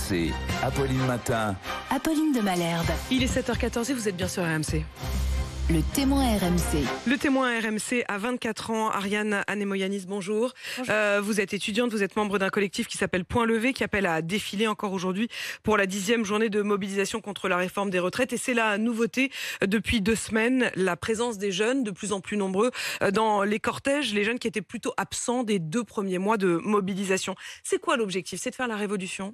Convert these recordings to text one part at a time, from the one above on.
RMC, Apolline Matin. Apolline de Malherbe. Il est 7h14 et vous êtes bien sur RMC. Le témoin RMC. Le témoin RMC à 24 ans, Ariane Anemoyanis, bonjour. Vous êtes étudiante, vous êtes membre d'un collectif qui s'appelle Point Levé, qui appelle à défiler encore aujourd'hui pour la 10e journée de mobilisation contre la réforme des retraites. Et c'est la nouveauté depuis 2 semaines, la présence des jeunes, de plus en plus nombreux dans les cortèges, les jeunes qui étaient plutôt absents des 2 premiers mois de mobilisation. C'est quoi l'objectif? C'est de faire la révolution?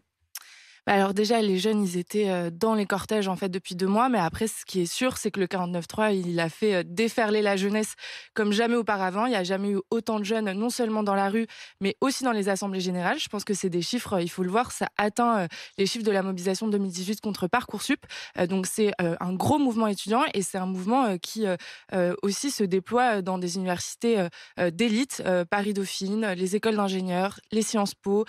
Alors déjà, les jeunes, ils étaient dans les cortèges en fait depuis 2 mois, mais après, ce qui est sûr, c'est que le 49.3, il a fait déferler la jeunesse comme jamais auparavant. Il n'y a jamais eu autant de jeunes, non seulement dans la rue, mais aussi dans les assemblées générales. Je pense que c'est des chiffres, il faut le voir, ça atteint les chiffres de la mobilisation de 2018 contre Parcoursup. Donc c'est un gros mouvement étudiant et c'est un mouvement qui aussi se déploie dans des universités d'élite, Paris-Dauphine, les écoles d'ingénieurs, les Sciences Po,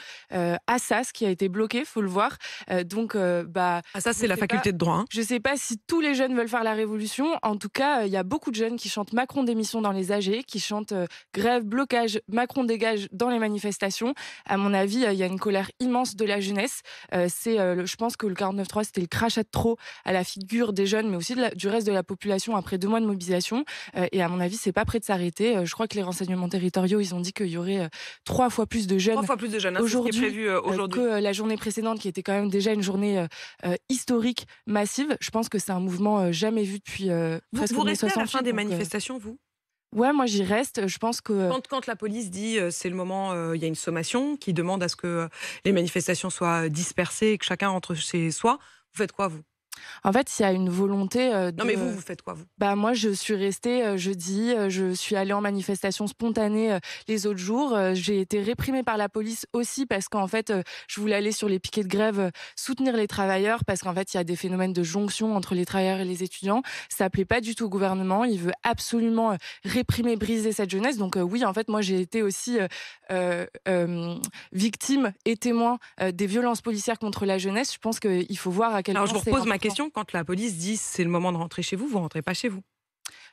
Assas qui a été bloqué, faut le voir. Ça c'est la faculté de droit. Hein. Je ne sais pas si tous les jeunes veulent faire la révolution. En tout cas, il y a beaucoup de jeunes qui chantent Macron démission dans les AG, qui chantent grève, blocage, Macron dégage dans les manifestations. À mon avis, il y a une colère immense de la jeunesse. Je pense que le 49.3, c'était le crachat de trop à la figure des jeunes, mais aussi du reste de la population après 2 mois de mobilisation. Et à mon avis, c'est pas prêt de s'arrêter. Je crois que les renseignements territoriaux, ils ont dit qu'il y aurait 3 fois plus de jeunes. 3 fois plus de jeunes, aujourd'hui, c'est ce qui est prévu aujourd'hui. Que la journée précédente, qui était quand même déjà une journée historique, massive. Je pense que c'est un mouvement jamais vu depuis presque 1968. Vous restez à la fin des manifestations, vous? Ouais, moi j'y reste. Je pense que quand la police dit c'est le moment, il y a une sommation qui demande à ce que les manifestations soient dispersées et que chacun rentre chez soi, vous faites quoi, vous? En fait, il y a une volonté Non mais vous faites quoi, vous? Moi, je suis restée jeudi, je suis allée en manifestation spontanée les autres jours. J'ai été réprimée par la police aussi parce qu'en fait, je voulais aller sur les piquets de grève soutenir les travailleurs parce qu'en fait, il y a des phénomènes de jonction entre les travailleurs et les étudiants. Ça plaît pas du tout au gouvernement. Il veut absolument réprimer, briser cette jeunesse. Donc oui, en fait, moi, j'ai été aussi victime et témoin des violences policières contre la jeunesse. Je pense qu'il faut voir à quel point c'est important. Alors, je vous repose ma question. Quand la police dit c'est le moment de rentrer chez vous, vous rentrez pas chez vous?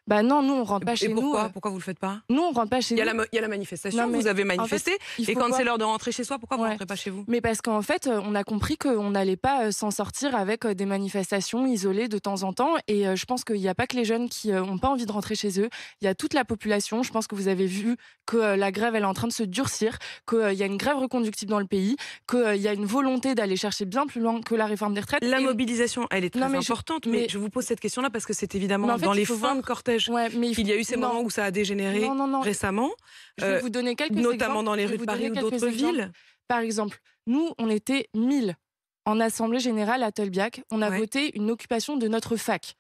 Non, nous on rentre pas chez nous. Pourquoi vous le faites pas? Nous on rentre pas chez nous. Il y a la manifestation, vous avez manifesté, en fait, et quand c'est l'heure de rentrer chez soi, pourquoi vous rentrez pas chez vous? Mais parce qu'en fait, on a compris qu'on n'allait pas s'en sortir avec des manifestations isolées de temps en temps. Et je pense qu'il n'y a pas que les jeunes qui n'ont pas envie de rentrer chez eux. Il y a toute la population. Je pense que vous avez vu que la grève elle est en train de se durcir, qu'il y a une grève reconductible dans le pays, qu'il y a une volonté d'aller chercher bien plus loin que la réforme des retraites. La mobilisation, elle est très importante. Mais je vous pose cette question-là parce que c'est évidemment dans les fins de cortège. Il y a eu ces moments où ça a dégénéré récemment, je vais vous donner quelques notamment exemples. dans les rues de Paris ou d'autres villes. Par exemple, nous, on était 1000 en Assemblée Générale à Tolbiac. On a voté une occupation de notre fac,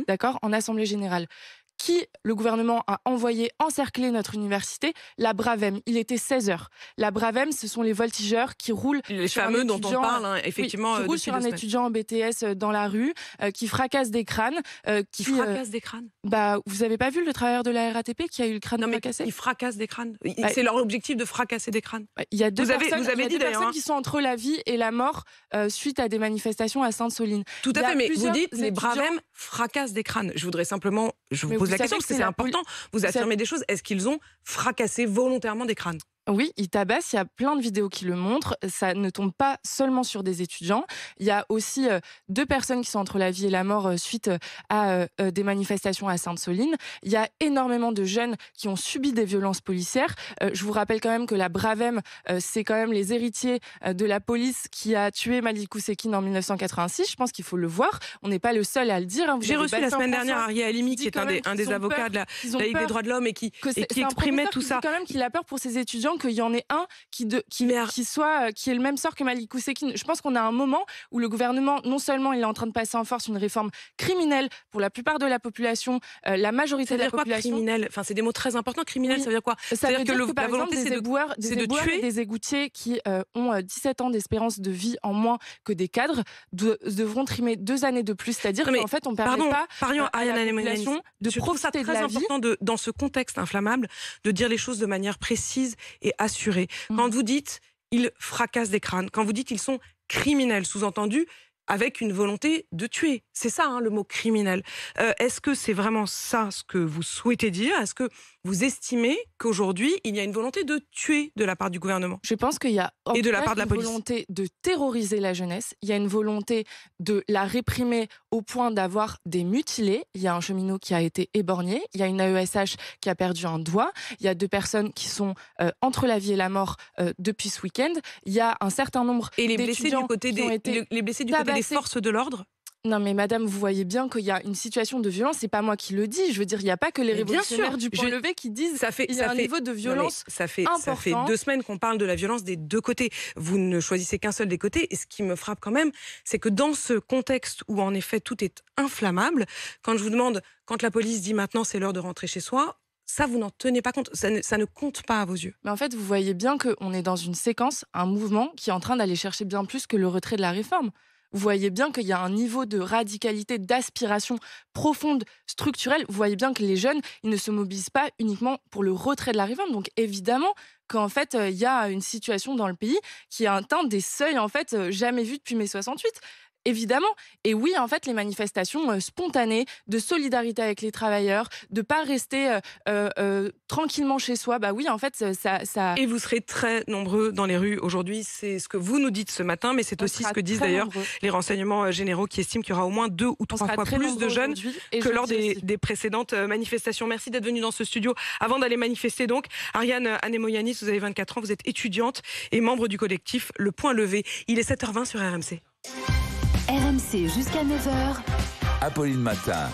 d'accord, en Assemblée Générale. Qui le gouvernement a envoyé encercler notre université? La Bravem. Il était 16h. La Bravem, ce sont les voltigeurs qui roulent les fameux dont on parle, effectivement. Qui roulent sur un étudiant en BTS dans la rue, qui fracassent des crânes. Qui fracassent des crânes? Vous avez pas vu le travailleur de la RATP qui a eu le crâne fracassé? Ils fracassent des crânes. C'est leur objectif de fracasser des crânes. Il y a deux personnes qui sont entre la vie et la mort suite à des manifestations à Sainte-Soline. Tout à fait, mais vous dites les Bravem fracassent des crânes. Je voudrais simplement, je vous pose la question parce que c'est important. Vous affirmez des choses. Est-ce qu'ils ont fracassé volontairement des crânes? Oui, ils tabassent. Il y a plein de vidéos qui le montrent. Ça ne tombe pas seulement sur des étudiants. Il y a aussi 2 personnes qui sont entre la vie et la mort suite à des manifestations à Sainte-Soline. Il y a énormément de jeunes qui ont subi des violences policières. Je vous rappelle quand même que la Bravem, c'est quand même les héritiers de la police qui a tué Malik Oussekine en 1986. Je pense qu'il faut le voir. On n'est pas le seul à le dire. J'ai reçu la semaine dernière Arié Halimi, qui est un des avocats de la Ligue des droits de l'homme et qui exprimait tout ça. Il dit quand même qu'il a peur pour ses étudiants qu'il y en ait un qui ait le même sort que Malik Oussekine. Je pense qu'on a un moment où le gouvernement, non seulement il est en train de passer en force une réforme criminelle pour la plupart de la population, la majorité de la population. Criminel, enfin c'est des mots très importants. Criminel, ça veut dire quoi? Ça veut dire que la volonté c'est de tuer et des égoutiers qui ont 17 ans d'espérance de vie en moins que des cadres devront trimer 2 années de plus. C'est-à-dire qu'en fait on ne permet pas à la population de profiter de la vie. Je trouve ça très important dans ce contexte inflammable de dire les choses de manière précise et assuré. Quand vous dites ils fracassent des crânes, quand vous dites ils sont criminels, sous-entendu avec une volonté de tuer. C'est ça le mot criminel. Est-ce que c'est vraiment ça ce que vous souhaitez dire? Est-ce que vous estimez qu'aujourd'hui, il y a une volonté de tuer de la part du gouvernement? Je pense qu'il y a et de la part de la police. Une volonté de terroriser la jeunesse, il y a une volonté de la réprimer au point d'avoir des mutilés. Il y a un cheminot qui a été éborgné, il y a une AESH qui a perdu un doigt, il y a 2 personnes qui sont entre la vie et la mort depuis ce week-end, il y a un certain nombre d'étudiants qui ont été les blessés du côté des forces de l'ordre? Non mais madame, vous voyez bien qu'il y a une situation de violence, c'est pas moi qui le dis, je veux dire, il n'y a pas que les révolutionnaires du point levé qui disent qu'il y a un niveau de violence important. Ça fait 2 semaines qu'on parle de la violence des 2 côtés. Vous ne choisissez qu'un seul des côtés, et ce qui me frappe quand même, c'est que dans ce contexte où en effet tout est inflammable, quand je vous demande, quand la police dit maintenant c'est l'heure de rentrer chez soi, ça, vous n'en tenez pas compte, ça ne compte pas à vos yeux. Mais en fait, vous voyez bien qu'on est dans une séquence, un mouvement qui est en train d'aller chercher bien plus que le retrait de la réforme. Vous voyez bien qu'il y a un niveau de radicalité, d'aspiration profonde, structurelle. Vous voyez bien que les jeunes, ils ne se mobilisent pas uniquement pour le retrait de la réforme. Donc évidemment qu'en fait, il y a une situation dans le pays qui a atteint des seuils en fait jamais vus depuis mai 68. Évidemment. Et oui, en fait, les manifestations spontanées de solidarité avec les travailleurs, de pas rester tranquillement chez soi, bah oui, en fait, ça... Et vous serez très nombreux dans les rues aujourd'hui, c'est ce que vous nous dites ce matin, mais c'est aussi ce que disent d'ailleurs les renseignements généraux qui estiment qu'il y aura au moins 2 ou 3 fois plus de jeunes que lors des précédentes manifestations. Merci d'être venu dans ce studio. Avant d'aller manifester donc, Ariane Anemoyanis, vous avez 24 ans, vous êtes étudiante et membre du collectif Le Point Levé. Il est 7h20 sur RMC. RMC jusqu'à 9h. Apolline Matin.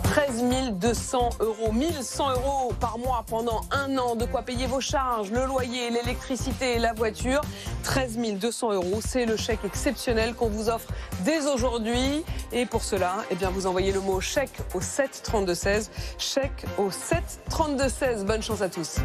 13 200 €, 1 100 € par mois pendant 1 an. De quoi payer vos charges, le loyer, l'électricité, la voiture. 13 200 €, c'est le chèque exceptionnel qu'on vous offre dès aujourd'hui. Et pour cela, eh bien, vous envoyez le mot chèque au 7 32 16. Chèque au 7 32 16. Bonne chance à tous.